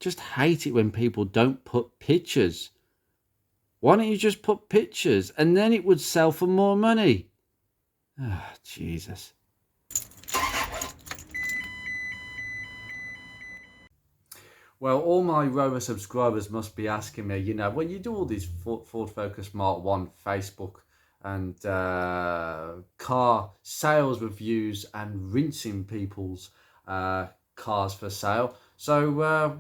just hate it when people don't put pictures. Why don't you just put pictures and then it would sell for more money? Ah, Jesus. Well, all my Rover subscribers must be asking me, you know, when you do all these Ford Focus Mark 1 Facebook and car sales reviews and rinsing people's cars for sale. So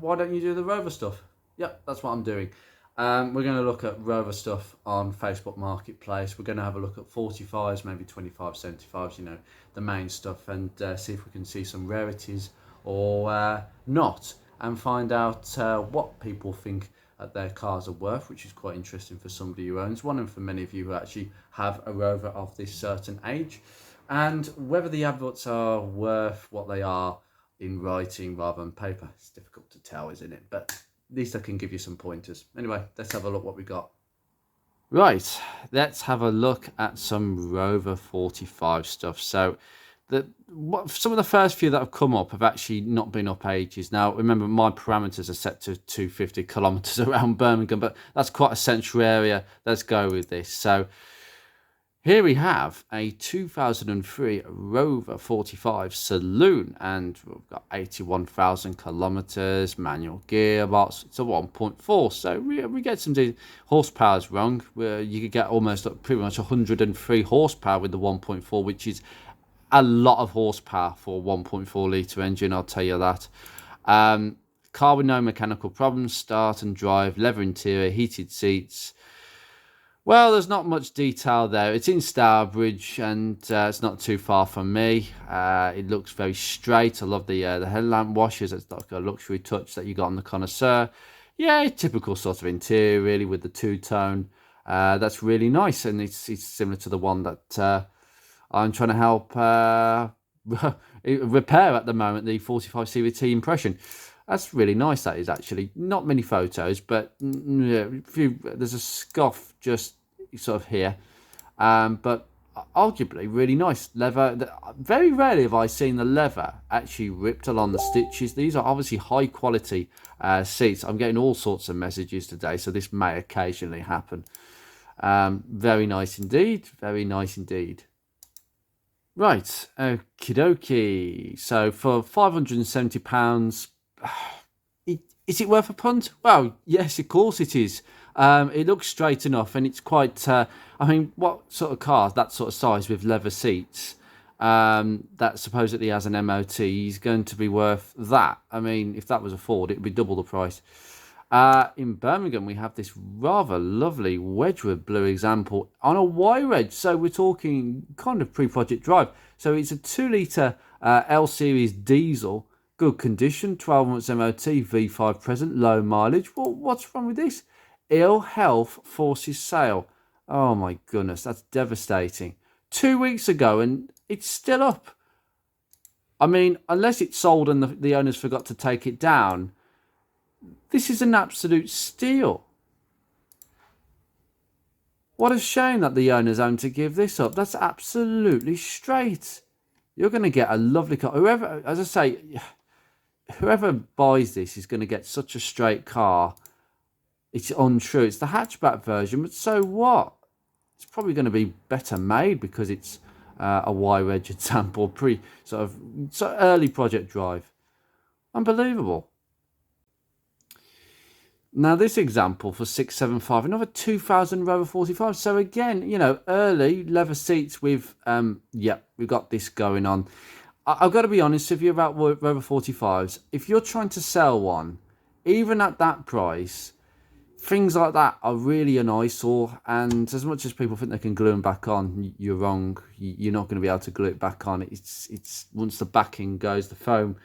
why don't you do the Rover stuff? Yep, that's what I'm doing. We're going to look at Rover stuff on Facebook Marketplace. We're going to have a look at 45s, maybe 25, 75s, you know, the main stuff, and see if we can see some rarities or not, and find out what people think their cars are worth, which is quite interesting for somebody who owns one, and for many of you who actually have a Rover of this certain age, and whether the adverts are worth what they are in writing rather than paper. It's difficult to tell, isn't it? But at least I can give you some pointers. Anyway, let's have a look what we got. Right, let's have a look at some Rover 45 stuff. So some of the first few that have come up have actually not been up ages. Now, remember, my parameters are set to 250 kilometers around Birmingham, but that's quite a central area. Let's go with this. So here we have a 2003 Rover 45 Saloon, and we've got 81,000 kilometers, manual gearbox. It's a 1.4, so we get some horsepower's wrong. Where you could get almost pretty much 103 horsepower with the 1.4, which is a lot of horsepower for a 1.4 litre engine, I'll tell you that. Car with no mechanical problems, start and drive, leather interior, heated seats. Well, there's not much detail there. It's in Stourbridge, and it's not too far from me. It looks very straight. I love the headlamp washers. It's like a luxury touch that you got on the Connoisseur. Yeah, typical sort of interior, really, with the two-tone. That's really nice, and it's similar to the one that I'm trying to help repair at the moment, the 45 CVT Impression. That's really nice, that is, actually. Not many photos, but there's a scuff just sort of here. But arguably really nice leather. Very rarely have I seen the leather actually ripped along the stitches. These are obviously high quality seats. I'm getting all sorts of messages today, so this may occasionally happen. Very nice indeed. Very nice indeed. Right, okie dokie. So for £570, is it worth a punt? Well, yes, of course it is. It looks straight enough, and it's quite. I mean, what sort of car that sort of size with leather seats that supposedly has an MOT is going to be worth that? I mean, if that was a Ford, it would be double the price. In Birmingham, we have this rather lovely Wedgwood blue example on a Y-Reg. So we're talking kind of pre-project drive. So it's a 2-litre L-Series diesel, good condition, 12 months MOT, V5 present, low mileage. Well, what's wrong with this? Ill health forces sale. Oh my goodness, that's devastating. 2 weeks ago, and it's still up. I mean, unless it's sold and the owners forgot to take it down, this is an absolute steal. What a shame that the owners own to give this up. That's absolutely straight. You're going to get a lovely car. Whoever, as I say, whoever buys this is going to get such a straight car. It's untrue. It's the hatchback version, but so what? It's probably going to be better made because it's a Y-Reg example, sort of early project drive. Unbelievable. Now this example for 675, another 2000 Rover 45. So again, you know, early leather seats with, we've got this going on. I've got to be honest with you about Rover 45s. If you're trying to sell one, even at that price, things like that are really an eyesore. And as much as people think they can glue them back on, you're wrong. You're not going to be able to glue it back on. It's once the backing goes, the foam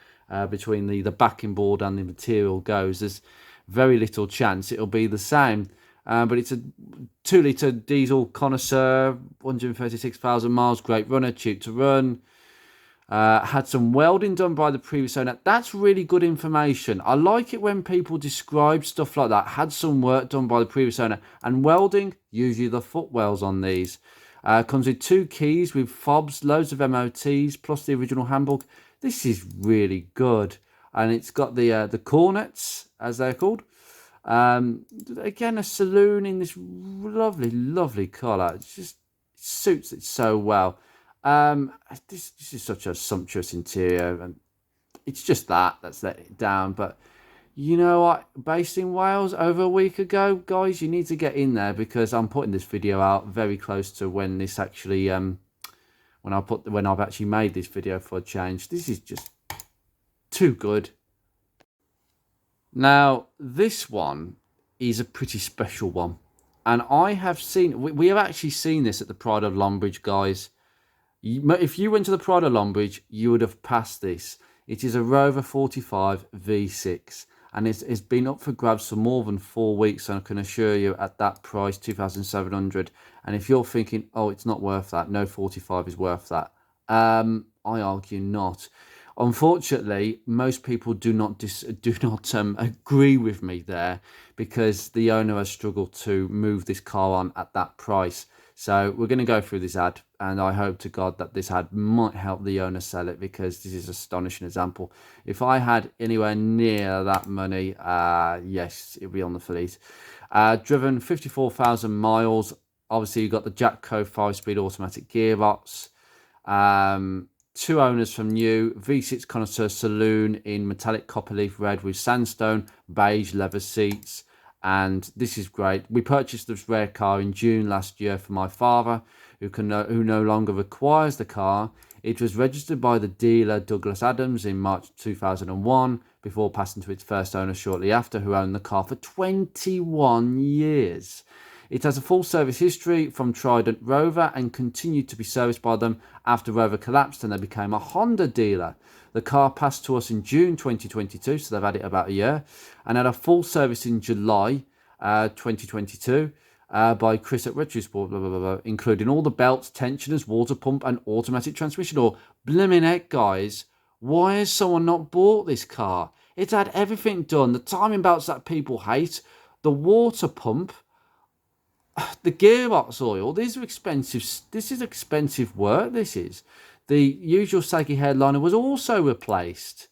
between the backing board and the material goes, there's very little chance it'll be the same. But it's a 2-litre diesel Connoisseur, 136,000 miles, great runner, cheap to run. Had some welding done by the previous owner. That's really good information. I like it when people describe stuff like that. Had some work done by the previous owner. And welding, usually the footwells on these. Comes with 2 keys with fobs, loads of MOTs, plus the original handbook. This is really good. And it's got the cornets as they're called. Again, a saloon in this lovely, lovely colour. It just suits it so well. This is such a sumptuous interior, and it's just that's let it down. But you know what? Based in Wales over a week ago, guys, you need to get in there, because I'm putting this video out very close to when this actually when I've actually made this video for a change. This is just too good. Now, this one is a pretty special one. And I have seen, we have actually seen this at the Pride of Longbridge, guys. If you went to the Pride of Longbridge, you would have passed this. It is a Rover 45 V6. And it's been up for grabs for more than 4 weeks. And I can assure you, at that price, 2,700. And if you're thinking, oh, it's not worth that, no 45 is worth that. I argue not. Unfortunately, most people do not agree with me there, because the owner has struggled to move this car on at that price. So we're going to go through this ad, and I hope to God that this ad might help the owner sell it, because this is an astonishing example. If I had anywhere near that money, yes, it'd be on the fleet. Driven 54,000 miles. Obviously, you've got the Jatco 5-speed automatic gearbox. 2 owners from new. V6 Connoisseur Saloon in metallic copper leaf red with sandstone beige leather seats. And this is great. We purchased this rare car in June last year for my father, who no longer requires the car. It was registered by the dealer Douglas Adams in March 2001, before passing to its first owner shortly after, who owned the car for 21 years. It has a full service history from Trident Rover, and continued to be serviced by them after Rover collapsed and they became a Honda dealer. The car passed to us in June 2022, so they've had it about a year, and had a full service in July 2022 by Chris at Retrosport, blah, blah, blah, blah, including all the belts, tensioners, water pump and automatic transmission. Or blimmin' heck, guys, why has someone not bought this car? It's had everything done. The timing belts that people hate, the water pump, the gearbox oil. These are expensive. This is expensive work. This is. The usual saggy headliner was also replaced.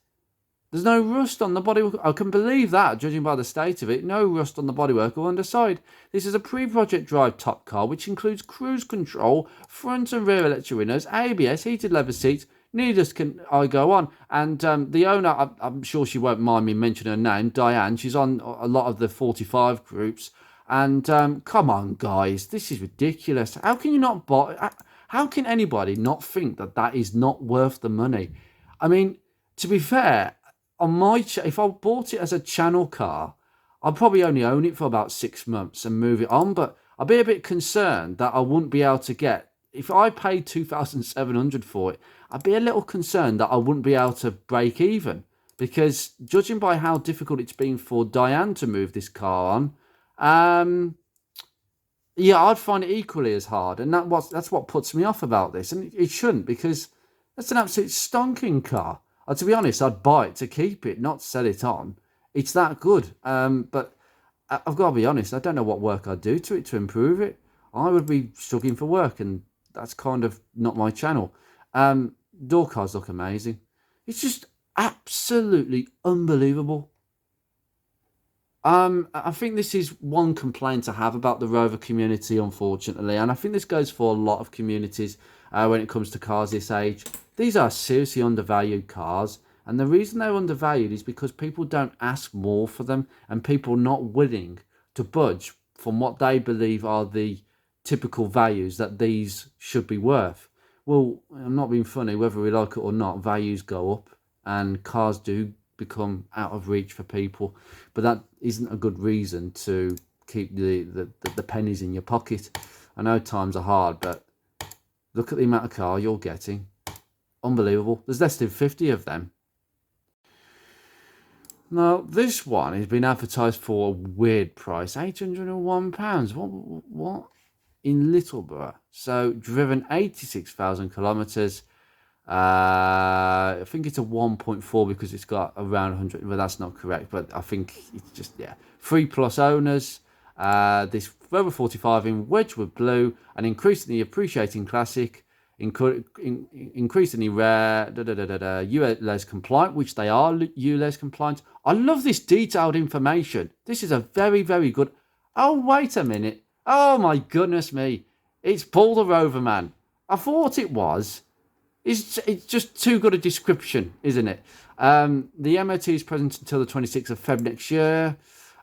There's no rust on the bodywork. I can believe that, judging by the state of it. No rust on the bodywork or underside. This is a pre-project drive top car, which includes cruise control, front and rear electric windows, ABS, heated leather seats. Needless can I go on. And the owner, I'm sure she won't mind me mentioning her name, Diane. She's on a lot of the 45 groups. And come on, guys, this is ridiculous. How can you not buy? How can anybody not think that that is not worth the money? I mean, to be fair, on my if I bought it as a channel car, I'd probably only own it for about 6 months and move it on. But I'd be a bit concerned that I wouldn't be able to get. If I paid 2,700 for it, I'd be a little concerned that I wouldn't be able to break even, because judging by how difficult it's been for Diane to move this car on. Yeah, I'd find it equally as hard, and that's what puts me off about this. And it shouldn't, because that's an absolute stonking car. To be honest, I'd buy it to keep it, not sell it on. It's that good. But I've got to be honest, I don't know what work I'd do to it to improve it. I would be struggling for work, and that's kind of not my channel. Door cars look amazing. It's just absolutely unbelievable. I think this is one complaint I have about the Rover community, unfortunately, and I think this goes for a lot of communities when it comes to cars this age. These are seriously undervalued cars, and the reason they're undervalued is because people don't ask more for them, and people are not willing to budge from what they believe are the typical values that these should be worth. Well, I'm not being funny, whether we like it or not, values go up, and cars do become out of reach for people, but that isn't a good reason to keep the pennies in your pocket. I know times are hard, but look at the amount of car you're getting. Unbelievable. There's less than 50 of them. Now, this one has been advertised for a weird price, £801. What? In Littleborough. So, driven 86,000 kilometres. I think it's a 1.4 because it's got around 100. Well, that's not correct, but I think it's just, yeah. 3+ owners. This Rover 45 in Wedgwood Blue, an increasingly appreciating classic. increasingly rare, ULEZ compliant, which they are ULEZ compliant. I love this detailed information. This is a very, very good. Oh, wait a minute. Oh, my goodness me. It's Paul the Rover man. I thought it was. It's just too good a description, isn't it? The MOT is present until the 26th of Feb next year.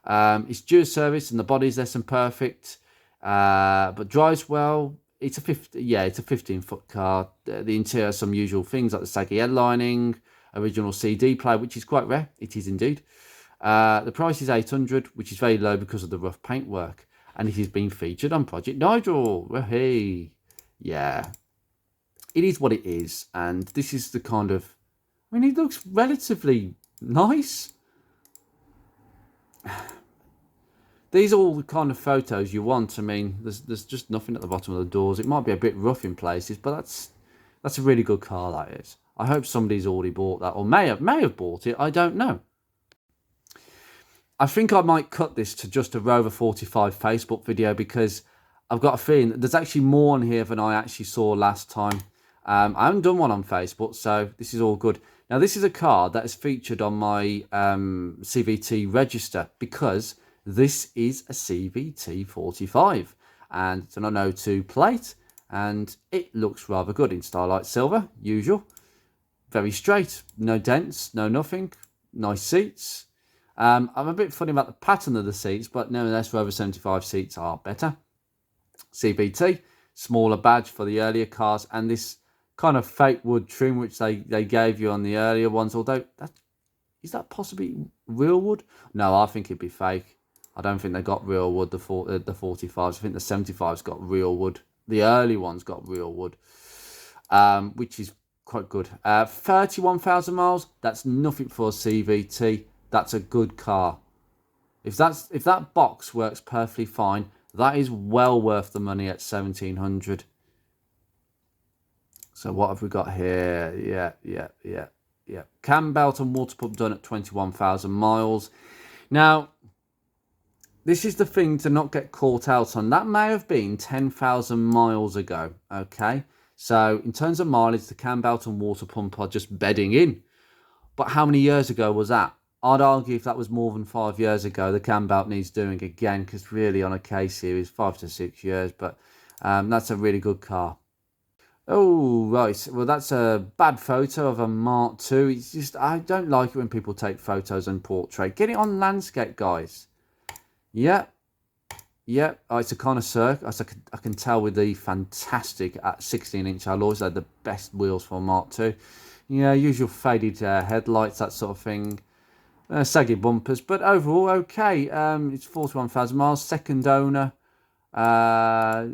It's due service and the body's less than perfect, but drives well. It's a 15-foot car. The interior has some usual things like the saggy headlining, original CD player, which is quite rare. It is indeed. The price is $800, which is very low because of the rough paintwork, and it is being featured on Project Nigel. Hey, yeah. It is what it is, and this is the kind of... I mean, it looks relatively nice. These are all the kind of photos you want. I mean, there's just nothing at the bottom of the doors. It might be a bit rough in places, but that's a really good car, that is. I hope somebody's already bought that, or may have bought it. I don't know. I think I might cut this to just a Rover 45 Facebook video, because I've got a feeling that there's actually more on here than I actually saw last time. I haven't done one on Facebook, so this is all good. Now, this is a car that is featured on my CVT register, because this is a CVT 45, and it's an 02 plate, and it looks rather good in Starlight Silver, usual. Very straight, no dents, no nothing, nice seats. I'm a bit funny about the pattern of the seats, but nevertheless, Rover 75 seats are better. CVT, smaller badge for the earlier cars, and this kind of fake wood trim which they gave you on the earlier ones, although is that possibly real wood? No, I think it'd be fake. I don't think they got real wood, the 45s. I think the 75s got real wood. The early ones got real wood, which is quite good. 31,000 miles, that's nothing for a CVT. That's a good car. If that box works perfectly fine, that is well worth the money at 1,700. So what have we got here? Yeah. Cam belt and water pump done at 21,000 miles. Now, this is the thing to not get caught out on. That may have been 10,000 miles ago, okay? So in terms of mileage, the cam belt and water pump are just bedding in. But how many years ago was that? I'd argue if that was more than 5 years ago, the cam belt needs doing again, because really on a K series, 5 to 6 years. But that's a really good car. Oh, right. Well, that's a bad photo of a Mark II. It's just, I don't like it when people take photos and portrait. Get it on landscape, guys. Yeah. Oh, it's a connoisseur. I can tell with the fantastic 16-inch alloys. They're the best wheels for a Mark II. Yeah, usual faded headlights, that sort of thing. Saggy bumpers, but overall okay. It's 41,000 miles, second owner. Yeah,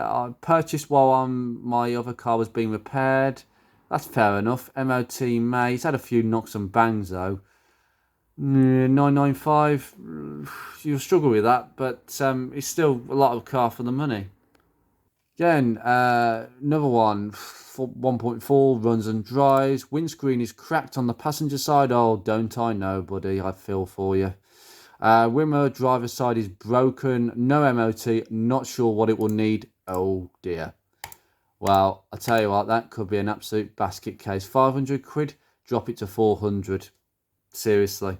I purchased while my other car was being repaired. That's fair enough. MOT May. It's had a few knocks and bangs though. 995. You'll struggle with that, but it's still a lot of car for the money. Again, another one, 1.4, runs and drives. Windscreen is cracked on the passenger side. Oh, don't I know, buddy? I feel for you. Wimmer driver's side is broken. No MOT. Not sure what it will need. Oh, dear. Well, I tell you what, that could be an absolute basket case. 500 quid, drop it to 400. Seriously.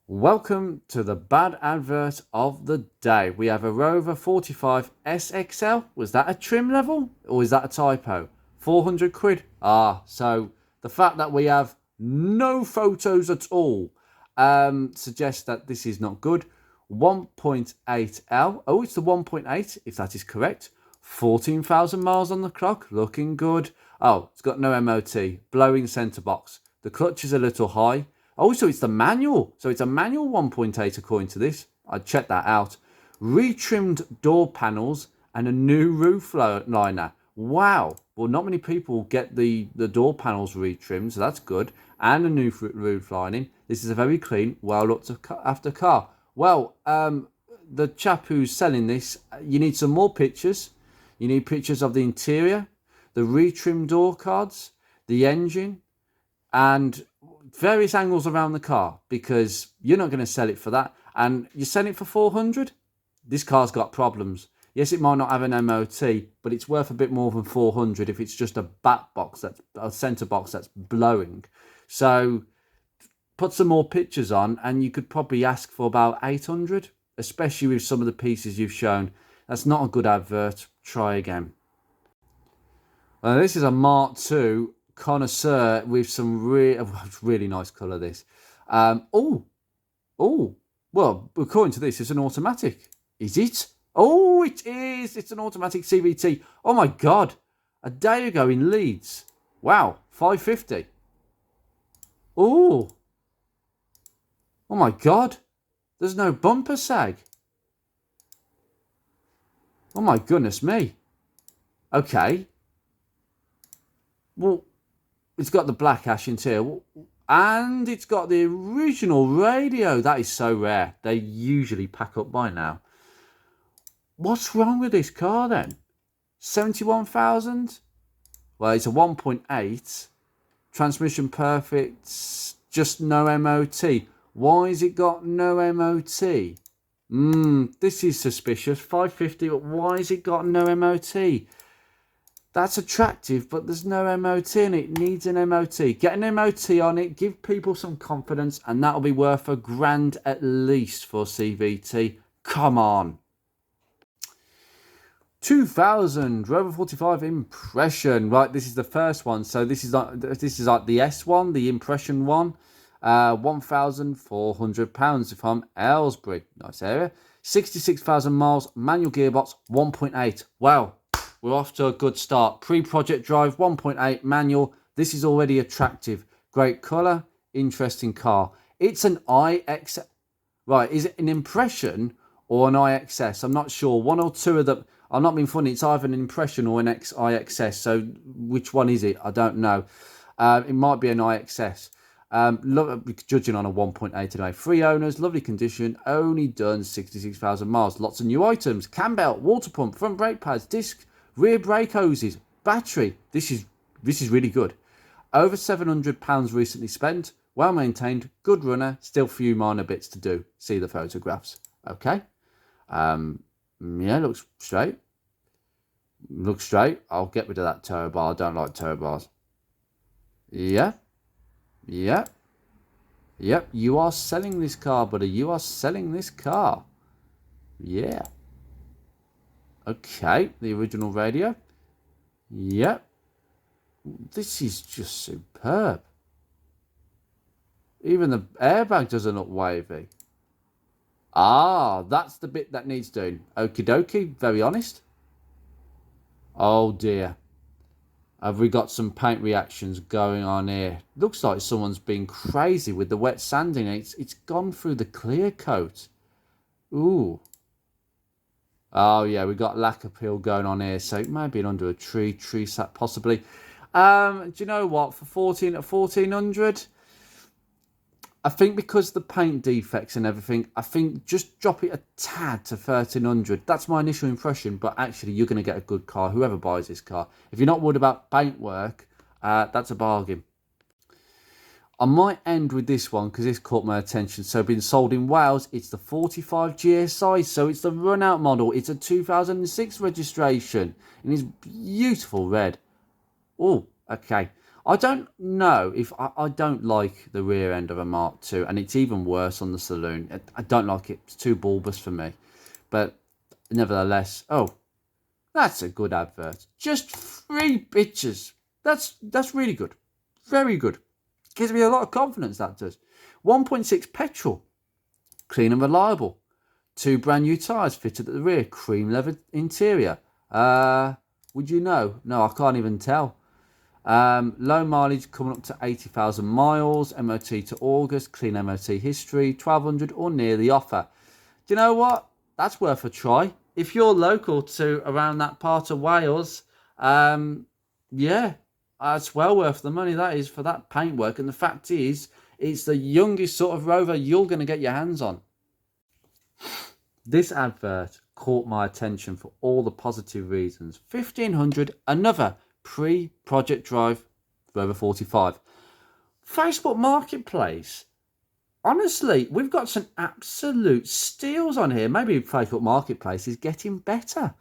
Welcome to the bad advert of the day. We have a Rover 45 SXL. Was that a trim level or is that a typo? 400 quid. So the fact that we have no photos at all suggests that this is not good. 1.8L. Oh, it's the 1.8 if that is correct. 14,000 miles on the clock. Looking good. Oh, it's got no MOT. Blowing centre box. The clutch is a little high. Oh, so it's the manual. So it's a manual 1.8 according to this. I'd check that out. Retrimmed door panels and a new roof liner. Wow. Well, not many people get the door panels retrimmed, so that's good. And a new roof lining. This is a very clean, well looked after car. Well, the chap who's selling this, you need some more pictures. You need pictures of the interior, the retrimmed door cards, the engine, and various angles around the car, because you're not going to sell it for that. And you sell it for 400. This car's got problems. Yes, it might not have an MOT, but it's worth a bit more than 400 if it's just a back box, that's a centre box that's blowing. So put some more pictures on and you could probably ask for about 800, especially with some of the pieces you've shown. That's not a good advert. Try again. This is a Mark II connoisseur with some really nice colour, this. Oh, well, according to this, it's an automatic. Is it? Oh, it is. It's an automatic CVT. Oh, my God. A day ago in Leeds. Wow, 550. Oh. Oh, my God. There's no bumper sag. Oh, my goodness me. Okay. Well, it's got the black ash interior. And it's got the original radio. That is so rare. They usually pack up by now. What's wrong with this car then? 71,000? Well, it's a 1.8. Transmission perfect. Just no MOT. Why has it got no MOT? This is suspicious. 550, but why has it got no MOT? That's attractive, but there's no MOT and it needs an MOT. Get an MOT on it, give people some confidence, and that'll be worth $1,000 at least for CVT. Come on. 2000 Rover 45 Impression. Right, this is the first one. So this is like the S one, the Impression one. £1,400 from Aylesbury. Nice area. 66,000 miles, manual gearbox, 1.8. Wow. We're off to a good start. Pre-project drive, 1.8 manual. This is already attractive. Great colour, interesting car. It's an IX. Right, is it an Impression or an IXS? I'm not sure. One or two of them. I'm not being funny. It's either an Impression or an IXS. So which one is it? I don't know. It might be an IXS. Judging on a 1.8 today. 3 owners, lovely condition, only done 66,000 miles. Lots of new items. Cam belt, water pump, front brake pads, disc, rear brake hoses, battery. This is really good. Over £700 recently spent. Well maintained, good runner, still few minor bits to do. See the photographs. Okay. Yeah, looks straight. Looks straight. I'll get rid of that tow bar. I don't like tow bars. Yeah. Yep. Yep. You are selling this car, buddy. You are selling this car. Yeah. Okay. The original radio. Yep. This is just superb. Even the airbag doesn't look wavy. Ah, that's the bit that needs doing. Okie dokie. Very honest. Oh dear. Have we got some paint reactions going on here? Looks like someone's been crazy with the wet sanding. It's gone through the clear coat. Ooh. Oh yeah, we got lacquer peel going on here. So it may have been under a tree sap possibly. Do you know what? For 1400, I think because the paint defects and everything, I think just drop it a tad to 1300. That's my initial impression, but actually you're going to get a good car, whoever buys this car. If you're not worried about paint work, that's a bargain. I might end with this one because this caught my attention. So being sold in Wales, it's the 45 GSI. So it's the run-out model. It's a 2006 registration and it's beautiful red. Oh, okay. I don't know if I don't like the rear end of a Mark II, and it's even worse on the saloon. I don't like it. It's too bulbous for me. But nevertheless, oh, that's a good advert. Just 3 pictures. That's really good. Very good. Gives me a lot of confidence, that does. 1.6 petrol. Clean and reliable. 2 brand new tyres fitted at the rear. Cream leather interior. Would you know? No, I can't even tell. Low mileage coming up to 80,000 miles, MOT to August, clean MOT history, 1200 or near the offer. Do you know what? That's worth a try. If you're local to around that part of Wales, yeah, it's well worth the money that is for that paintwork. And the fact is, it's the youngest sort of Rover you're going to get your hands on. This advert caught my attention for all the positive reasons. 1500, another pre-project drive Rover 45. Facebook Marketplace. honestly, we've got some absolute steals on here. Maybe Facebook Marketplace is getting better.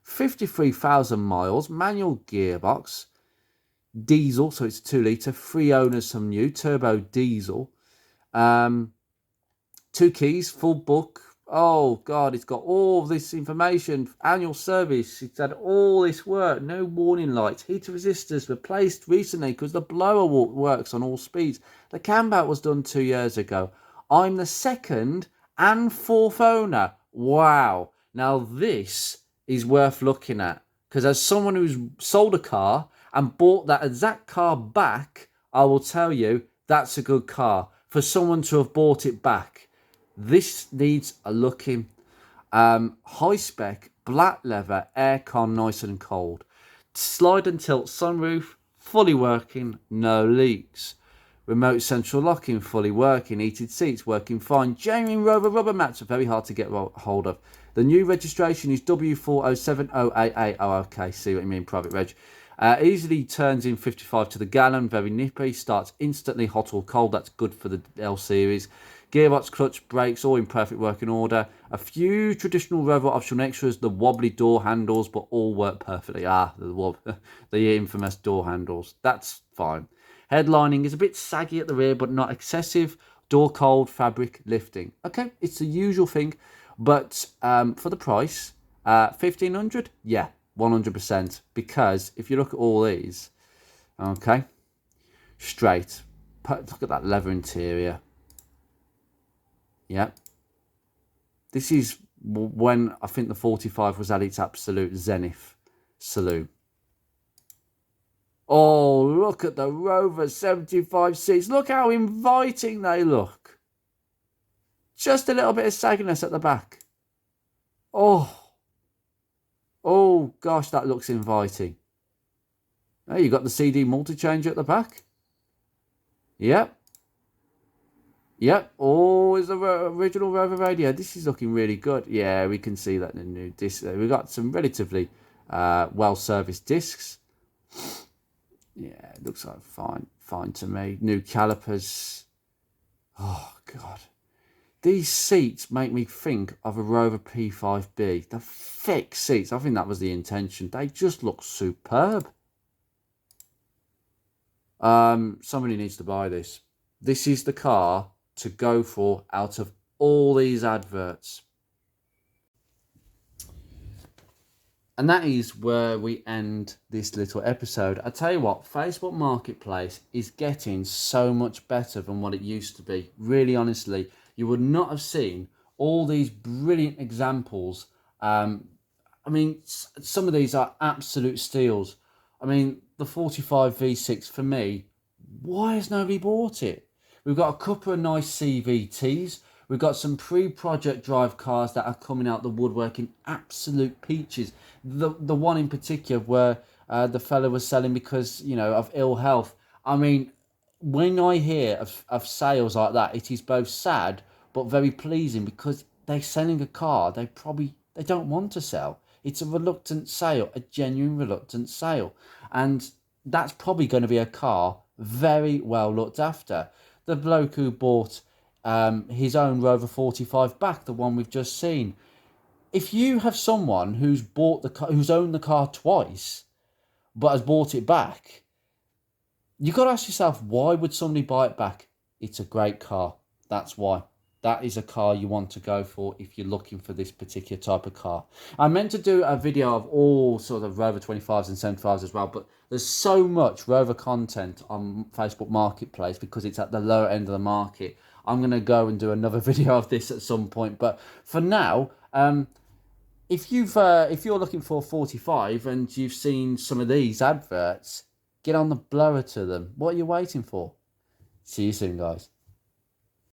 53,000 miles, manual gearbox, diesel, so it's a 2 litre, 3 owners, some new, turbo diesel. 2 keys, full book. Oh God, it's got all this information. Annual service. It's had all this work. No warning lights. Heater resistors replaced recently because the blower works on all speeds. The cam belt was done 2 years ago. I'm the second and fourth owner. Wow. Now this is worth looking at, because as someone who's sold a car and bought that exact car back, I will tell you that's a good car. For someone to have bought it back, this needs a looking. High spec, black leather, aircon, nice and cold. Slide and tilt sunroof, fully working, no leaks. Remote central locking, fully working. Heated seats, working fine. Genuine Rover rubber mats are very hard to get hold of. The new registration is W407088. Oh, okay, see what you mean, private reg. Easily turns in 55 to the gallon, very nippy, starts instantly hot or cold, that's good for the L series. Gearbox, clutch, brakes, all in perfect working order. A few traditional Rover optional extras, the wobbly door handles, but all work perfectly. The infamous door handles, that's fine. Headlining is a bit saggy at the rear, but not excessive. Door cold, fabric lifting. Okay, it's the usual thing, but for the price, 1,500, yeah. 100%, because if you look at all these, okay, straight, look at that leather interior. Yeah, this is when I think the 45 was at its absolute zenith saloon. Oh, look at the Rover 75 seats. Look how inviting they look. Just a little bit of sagginess at the back. Oh, gosh, that looks inviting. Oh, you got the CD multi-changer at the back. Yep. Oh, is the original Rover radio. This is looking really good. Yeah, we can see that in the new disc. We got some relatively well-serviced discs. Yeah, it looks like fine to me. New calipers. Oh, God. These seats make me think of a Rover P5B. The thick seats, I think that was the intention. They just look superb. Somebody needs to buy this. This is the car to go for out of all these adverts. And that is where we end this little episode. I tell you what, Facebook Marketplace is getting so much better than what it used to be. Really, honestly, you would not have seen all these brilliant examples. I mean, some of these are absolute steals. I mean, the 45 V6 for me, why has nobody bought it? We've got a couple of nice CVTs. We've got some pre-project drive cars that are coming out the woodwork in absolute peaches. The one in particular where the fella was selling because, you know, of ill health. I mean, when I hear of sales like that, it is both sad but very pleasing, because they're selling a car they don't want to sell. It's a reluctant sale, a genuine reluctant sale. And that's probably going to be a car very well looked after. The bloke who bought his own Rover 45 back, the one we've just seen. If you have someone who's bought the car, who's owned the car twice, but has bought it back, you've got to ask yourself, why would somebody buy it back? It's a great car. That's why. That is a car you want to go for if you're looking for this particular type of car. I meant to do a video of all sort of Rover 25s and 75s as well, but there's so much Rover content on Facebook Marketplace because it's at the lower end of the market. I'm going to go and do another video of this at some point. But for now, if you're looking for a 45 and you've seen some of these adverts, get on the blower to them. What are you waiting for? See you soon, guys.